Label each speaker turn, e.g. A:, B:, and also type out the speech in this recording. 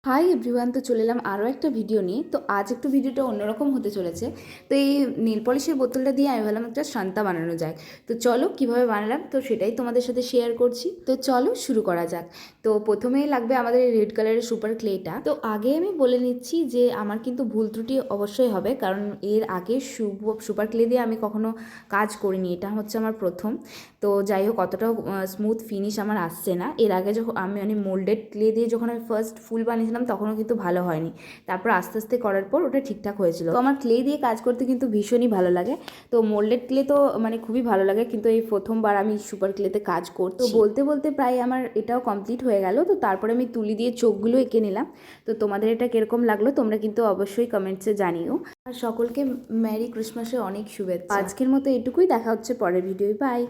A: Hi everyone, তো চলে এলাম আরও একটা ভিডিও নিয়ে। তো আজ একটু ভিডিওটা অন্যরকম হতে চলেছে। তো এই নীল পলিশের বোতলটা দিয়ে আমি ভাবলাম একটা শান্তা বানানো যায়। তো চলো কীভাবে বানালাম তো সেটাই তোমাদের সাথে শেয়ার করছি। তো চলো শুরু করা যাক। তো প্রথমেই লাগবে আমাদের রেড কালারের সুপার ক্লেটা। তো আগে আমি বলে নিচ্ছি যে আমার কিন্তু ভুল ত্রুটি অবশ্যই হবে, কারণ এর আগে সুপার ক্লে দিয়ে আমি কখনো কাজ করিনি, এটা হচ্ছে আমার প্রথম। তো যাই হোক, অতটাও স্মুথ ফিনিশ আমার আসছে না। এর আগে যখন আমি মোল্ডেড ক্লে দিয়ে যখন আমি ফার্স্ট ফুল বানিয়েছিলাম তখনও কিন্তু ভালো হয়নি। তারপর আস্তে আস্তে করার পর ওটা ঠিকঠাক হয়েছিল। তো আমার ক্লে দিয়ে কাজ করতে কিন্তু ভীষণই ভালো লাগে। তো মোল্ডেড ক্লে তো খুবই ভালো লাগে, কিন্তু এই প্রথমবার আমি সুপার ক্লেতে কাজ করছি। তো বলতে বলতে প্রায় আমার এটাও কমপ্লিট হয়ে গেল। তো তারপরে আমি তুলি দিয়ে চোখগুলো এঁকে নিলাম। তো তোমাদের এটা কীরকম লাগলো তোমরা কিন্তু অবশ্যই কমেন্টসে জানিও। আর সকলকে মেরি ক্রিসমাসের অনেক শুভেচ্ছা। আজকের মতো এটুকুই, দেখা হচ্ছে পরের ভিডিওয়। বাই।